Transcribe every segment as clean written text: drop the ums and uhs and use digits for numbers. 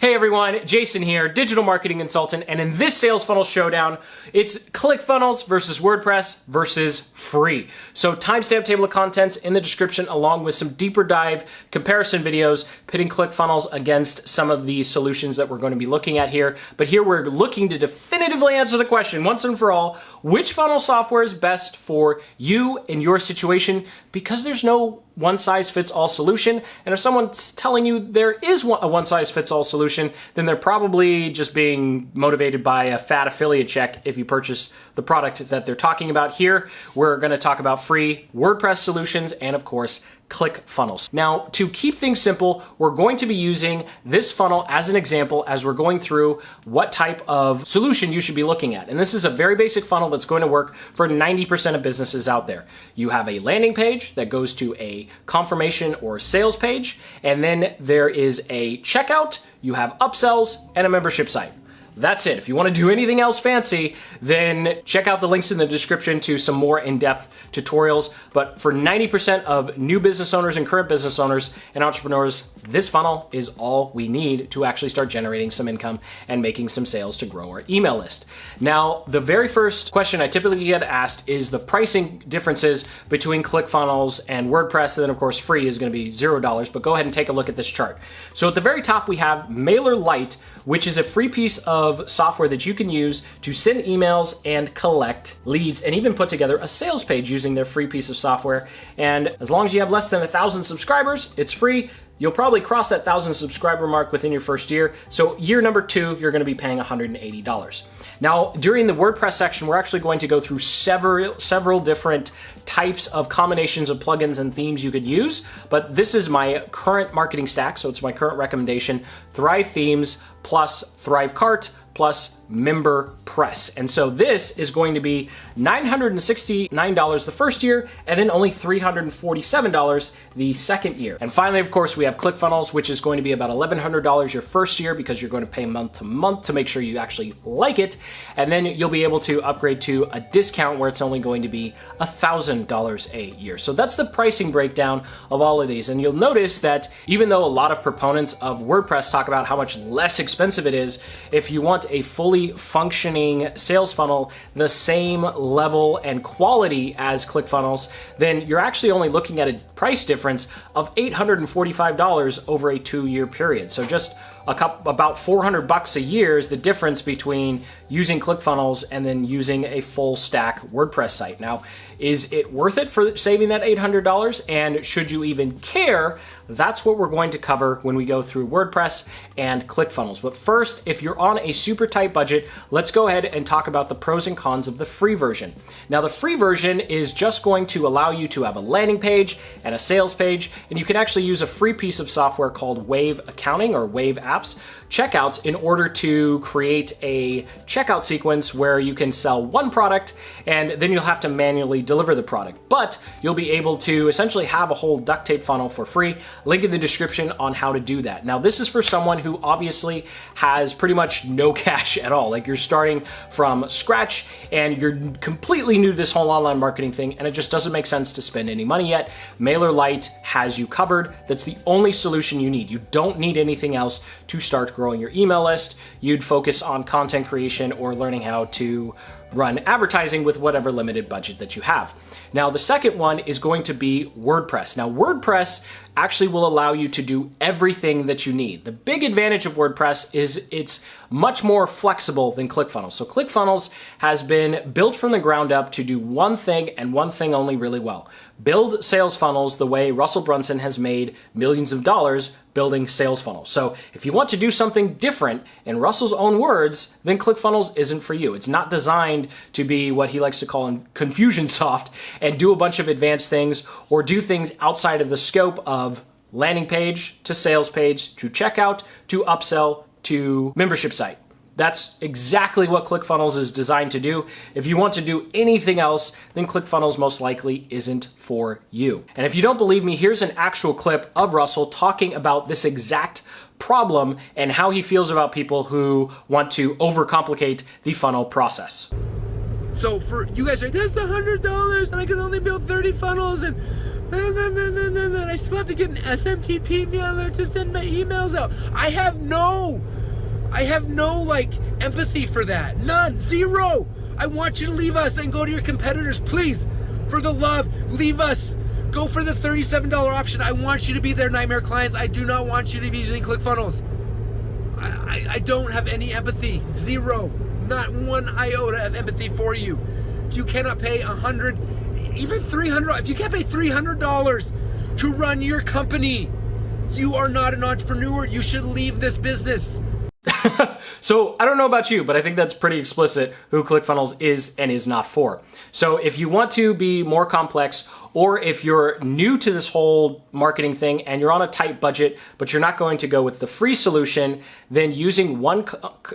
Hey everyone, Jason here, digital marketing consultant, and in this sales funnel showdown, it's ClickFunnels versus WordPress versus free. So timestamp table of contents in the description along with some deeper dive comparison videos pitting ClickFunnels against some of the solutions that we're going to be looking at here. But here we're looking to definitively answer the question once and for all, which funnel software is best for you in your situation? Because there's no one-size-fits-all solution, and if someone's telling you there is a one-size-fits-all solution, then they're probably just being motivated by a fat affiliate check if you purchase the product that they're talking about. Here, we're going to talk about free WordPress solutions and, of course, ClickFunnels. Now, to keep things simple, we're going to be using this funnel as an example as we're going through what type of solution you should be looking at. And this is a very basic funnel that's going to work for 90% of businesses out there. You have a landing page that goes to a confirmation or sales page, and then there is a checkout, you have upsells, and a membership site. That's it. If you want to do anything else fancy, then check out the links in the description to some more in-depth tutorials. But for 90% of new business owners and current business owners and entrepreneurs, this funnel is all we need to actually start generating some income and making some sales to grow our email list. Now, the very first question I typically get asked is the pricing differences between ClickFunnels and WordPress. And then, of course, free is going to be $0. But go ahead and take a look at this chart. So at the very top, we have MailerLite, which is a free piece of software that you can use to send emails and collect leads and even put together a sales page using their free piece of software. And as long as you have less than 1,000 subscribers, it's free. You'll probably cross that 1,000 subscriber mark within your first year. So year number 2, you're going to be paying $180. Now, during the WordPress section, we're actually going to go through several different types of combinations of plugins and themes you could use, but this is my current marketing stack, so it's my current recommendation: Thrive Themes plus Thrive Cart plus MemberPress. And so this is going to be $969 the first year, and then only $347 the second year. And finally, of course, we have ClickFunnels, which is going to be about $1,100 your first year because you're going to pay month to month to make sure you actually like it. And then you'll be able to upgrade to a discount where it's only going to be $1,000 a year. So that's the pricing breakdown of all of these. And you'll notice that even though a lot of proponents of WordPress talk about how much less expensive it is, if you want a fully functioning sales funnel the same level and quality as ClickFunnels, then you're actually only looking at a price difference of $845 over a 2-year period. So just about $400 a year is the difference between using ClickFunnels and then using a full stack WordPress site. Now, is it worth it for saving that $800? And should you even care? That's what we're going to cover when we go through WordPress and ClickFunnels. But first, if you're on a super tight budget, let's go ahead and talk about the pros and cons of the free version. Now, the free version is just going to allow you to have a landing page and a sales page, and you can actually use a free piece of software called Wave Accounting or Wave Apps Checkouts in order to create a checkout sequence where you can sell one product and then you'll have to manually deliver the product. But you'll be able to essentially have a whole duct tape funnel for free. Link in the description on how to do that. Now, this is for someone who obviously has pretty much no cash at all. Like, you're starting from scratch and you're completely new to this whole online marketing thing, and it just doesn't make sense to spend any money yet. MailerLite has you covered. That's the only solution you need. You don't need anything else to start growing your email list. You'd focus on content creation or learning how to run advertising with whatever limited budget that you have. Now, the second one is going to be WordPress. Now, WordPress actually will allow you to do everything that you need. The big advantage of WordPress is it's much more flexible than ClickFunnels. So ClickFunnels has been built from the ground up to do one thing and one thing only really well: build sales funnels the way Russell Brunson has made millions of dollars building sales funnels. So if you want to do something different, in Russell's own words, then ClickFunnels isn't for you. It's not designed to be what he likes to call Confusionsoft and do a bunch of advanced things or do things outside of the scope of landing page to sales page to checkout to upsell to membership site. That's exactly what ClickFunnels is designed to do. If you want to do anything else, then ClickFunnels most likely isn't for you. And if you don't believe me, here's an actual clip of Russell talking about this exact problem and how he feels about people who want to overcomplicate the funnel process. So for you guys, that's $100 and I can only build 30 funnels and I still have to get an SMTP mailer to send my emails out. I have no I have no like empathy for that. None, zero. I want you to leave us and go to your competitors, please. For the love, leave us. Go for the $37 option. I want you to be their nightmare clients. I do not want you to be using ClickFunnels. I don't have any empathy, zero. Not one iota of empathy for you. If you cannot pay $100, even $300, if you can't pay $300 to run your company, you are not an entrepreneur. You should leave this business. So I don't know about you, but I think that's pretty explicit who ClickFunnels is and is not for. So if you want to be more complex, or if you're new to this whole marketing thing and you're on a tight budget, but you're not going to go with the free solution, then using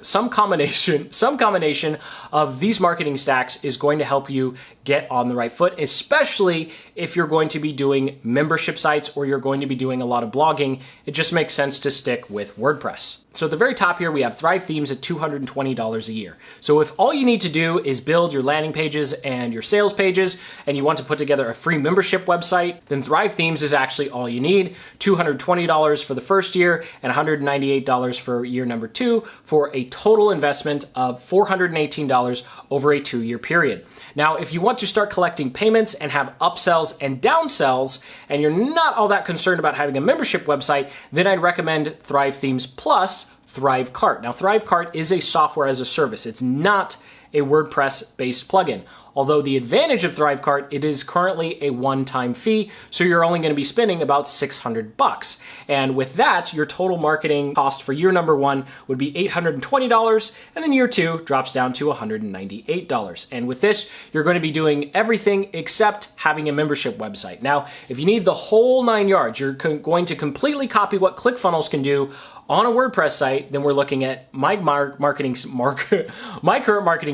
some combination of these marketing stacks is going to help you get on the right foot, especially if you're going to be doing membership sites or you're going to be doing a lot of blogging. It just makes sense to stick with WordPress. So at the very top here, we have Thrive Themes at $220 a year. So if all you need to do is build your landing pages and your sales pages, and you want to put together a free membership website, then Thrive Themes is actually all you need. $220 for the first year and $198 for year number 2 for a total investment of $418 over a 2-year period. Now, if you want to start collecting payments and have upsells and downsells, and you're not all that concerned about having a membership website, then I'd recommend Thrive Themes plus ThriveCart. Now, ThriveCart is a software as a service. It's not a WordPress-based plugin. Although the advantage of ThriveCart, it is currently a one-time fee, so you're only going to be spending about $600. And with that, your total marketing cost for year number 1 would be $820, and then year 2 drops down to $198. And with this, you're going to be doing everything except having a membership website. Now, if you need the whole 9 yards, you're going to completely copy what ClickFunnels can do on a WordPress site, then we're looking at my current marketing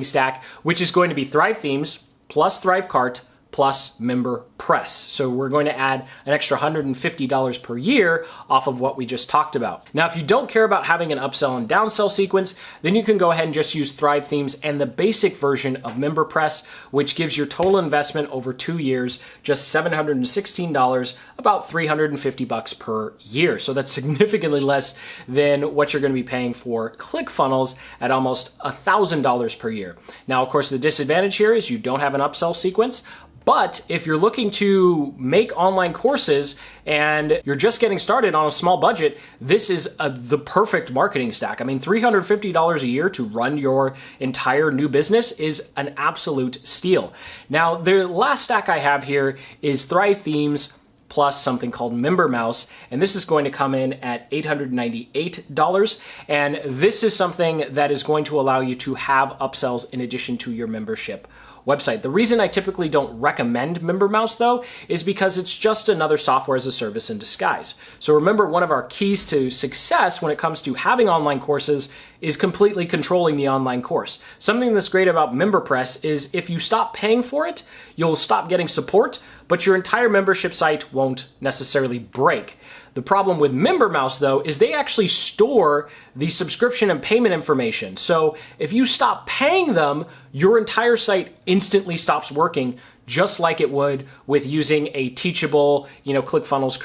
stack, which is going to be Thrive Themes plus ThriveCart plus MemberPress. So we're going to add an extra $150 per year off of what we just talked about. Now, if you don't care about having an upsell and downsell sequence, then you can go ahead and just use Thrive Themes and the basic version of MemberPress, which gives your total investment over 2 years just $716, about $350 per year. So that's significantly less than what you're going to be paying for ClickFunnels at almost $1,000 per year. Now, of course, the disadvantage here is you don't have an upsell sequence. But if you're looking to make online courses and you're just getting started on a small budget, this is the perfect marketing stack. I mean, $350 a year to run your entire new business is an absolute steal. Now, the last stack I have here is Thrive Themes plus something called MemberMouse, and this is going to come in at $898, and this is something that is going to allow you to have upsells in addition to your membership website. The reason I typically don't recommend MemberMouse though is because it's just another software as a service in disguise. So remember, one of our keys to success when it comes to having online courses is completely controlling the online course. Something that's great about MemberPress is if you stop paying for it, you'll stop getting support, but your entire membership site won't necessarily break. The problem with MemberMouse, though, is they actually store the subscription and payment information. So if you stop paying them, your entire site instantly stops working, just like it would with using a Teachable, ClickFunnels,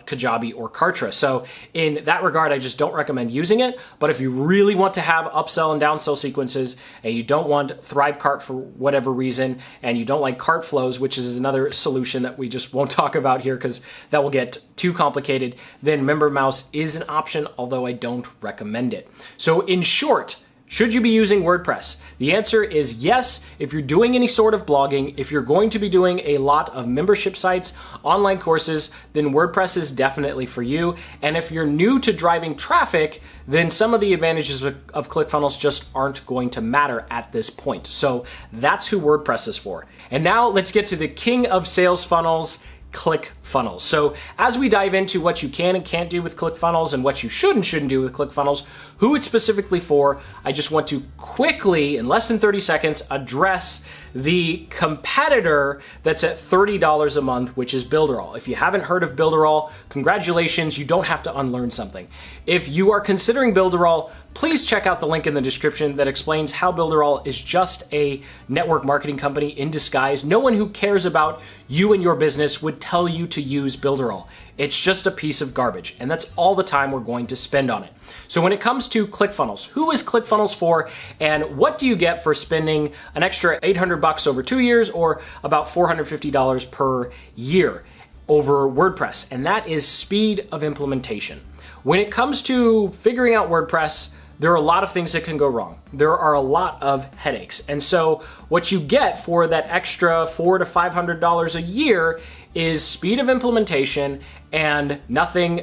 Kajabi, or Kartra. So in that regard, I just don't recommend using it. But if you really want to have upsell and downsell sequences, and you don't want ThriveCart for whatever reason, and you don't like cart flows, which is another solution that we just won't talk about here because that will get too complicated, then MemberMouse is an option, although I don't recommend it. So in short, should you be using WordPress? The answer is yes, if you're doing any sort of blogging, if you're going to be doing a lot of membership sites, online courses, then WordPress is definitely for you. And if you're new to driving traffic, then some of the advantages of ClickFunnels just aren't going to matter at this point. So that's who WordPress is for. And now let's get to the king of sales funnels, ClickFunnels. So as we dive into what you can and can't do with ClickFunnels and what you should and shouldn't do with ClickFunnels, who it's specifically for, I just want to quickly, in less than 30 seconds, address the competitor that's at $30 a month, which is Builderall. If you haven't heard of Builderall, congratulations, you don't have to unlearn something. If you are considering Builderall, please check out the link in the description that explains how Builderall is just a network marketing company in disguise. No one who cares about you and your business would tell you to use Builderall. It's just a piece of garbage, and that's all the time we're going to spend on it. So when it comes to ClickFunnels, who is ClickFunnels for, and what do you get for spending an extra $800 over 2 years, or about $450 per year over WordPress? And that is speed of implementation. When it comes to figuring out WordPress, there are a lot of things that can go wrong. There are a lot of headaches. And so what you get for that extra $400 to $500 a year is speed of implementation, and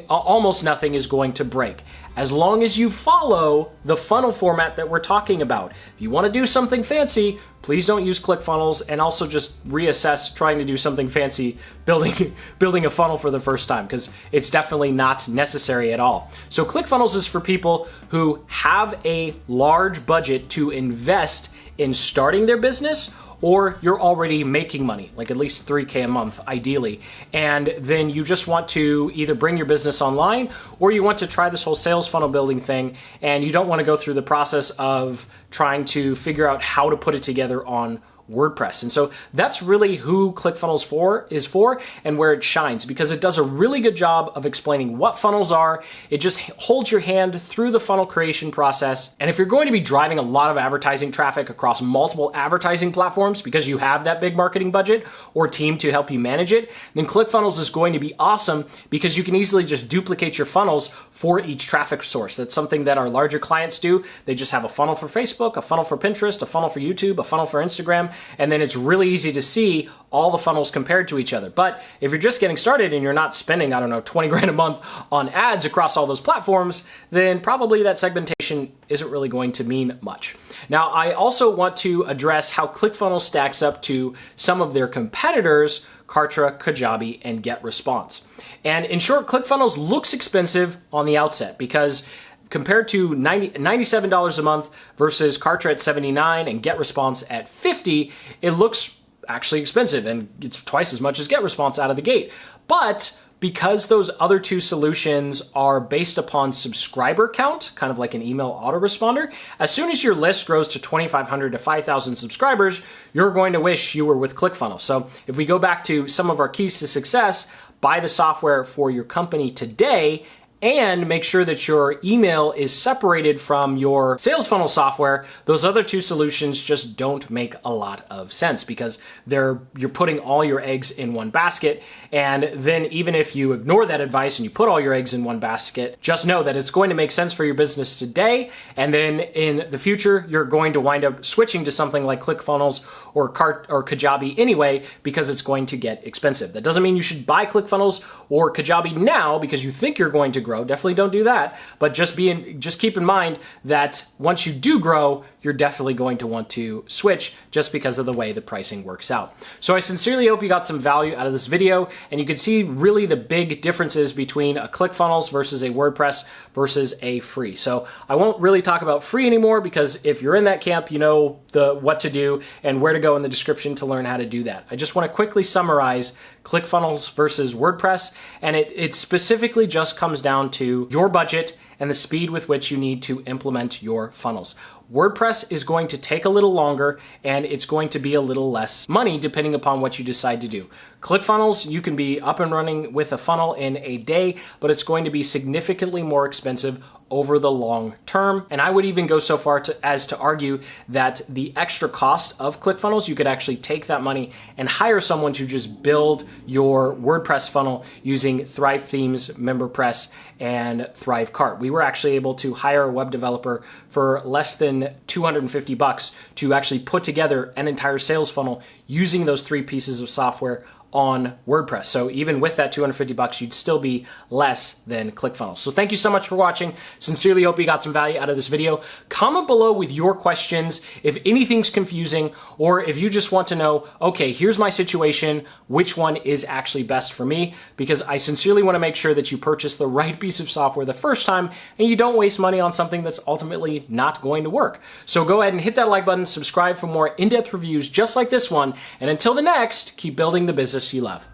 almost nothing is going to break. As long as you follow the funnel format that we're talking about. If you want to do something fancy, please don't use ClickFunnels, and also just reassess trying to do something fancy building a funnel for the first time, because it's definitely not necessary at all. So ClickFunnels is for people who have a large budget to invest in starting their business, or you're already making money, like at least $3K a month, ideally. And then you just want to either bring your business online, or you want to try this whole sales funnel building thing, and you don't want to go through the process of trying to figure out how to put it together on WordPress. And so that's really who ClickFunnels is for, and where it shines, because it does a really good job of explaining what funnels are. It just holds your hand through the funnel creation process. And if you're going to be driving a lot of advertising traffic across multiple advertising platforms because you have that big marketing budget or team to help you manage it, then ClickFunnels is going to be awesome, because you can easily just duplicate your funnels for each traffic source. That's something that our larger clients do. They just have a funnel for Facebook, a funnel for Pinterest, a funnel for YouTube, a funnel for Instagram, and then it's really easy to see all the funnels compared to each other. But if you're just getting started and you're not spending, 20 grand a month on ads across all those platforms, then probably that segmentation isn't really going to mean much. Now, I also want to address how ClickFunnels stacks up to some of their competitors, Kartra, Kajabi, and GetResponse. And in short, ClickFunnels looks expensive on the outset, because compared to $97 a month versus Kartra at $79 and GetResponse at $50, it looks actually expensive, and it's twice as much as GetResponse out of the gate. But because those other two solutions are based upon subscriber count, kind of like an email autoresponder, as soon as your list grows to 2,500 to 5,000 subscribers, you're going to wish you were with ClickFunnels. So if we go back to some of our keys to success, buy the software for your company today, and make sure that your email is separated from your sales funnel software. Those other two solutions just don't make a lot of sense, because you're putting all your eggs in one basket. And then even if you ignore that advice and you put all your eggs in one basket, just know that it's going to make sense for your business today, and then in the future you're going to wind up switching to something like ClickFunnels or Kajabi anyway, because it's going to get expensive. That doesn't mean you should buy ClickFunnels or Kajabi now because you think you're going to grow. Definitely don't do that. But just keep in mind that once you do grow, you're definitely going to want to switch, just because of the way the pricing works out. So I sincerely hope you got some value out of this video, and you can see really the big differences between a ClickFunnels versus a WordPress versus a free. So I won't really talk about free anymore, because if you're in that camp, you know what to do and where to go in the description to learn how to do that. I just want to quickly summarize ClickFunnels versus WordPress, and it specifically just comes down to your budget and the speed with which you need to implement your funnels. WordPress is going to take a little longer, and it's going to be a little less money depending upon what you decide to do. ClickFunnels, you can be up and running with a funnel in a day, but it's going to be significantly more expensive over the long term. And I would even go so far as to argue that the extra cost of ClickFunnels, you could actually take that money and hire someone to just build your WordPress funnel using Thrive Themes, MemberPress, and ThriveCart. We were actually able to hire a web developer for less than $250 to actually put together an entire sales funnel using those three pieces of software on WordPress. So even with that $250, you'd still be less than ClickFunnels. So thank you so much for watching. Sincerely hope you got some value out of this video. Comment below with your questions if anything's confusing, or if you just want to know, okay, here's my situation, which one is actually best for me, because I sincerely want to make sure that you purchase the right piece of software the first time and you don't waste money on something that's ultimately not going to work. So go ahead and hit that like button, subscribe for more in-depth reviews just like this one, and until the next, keep building the business you love.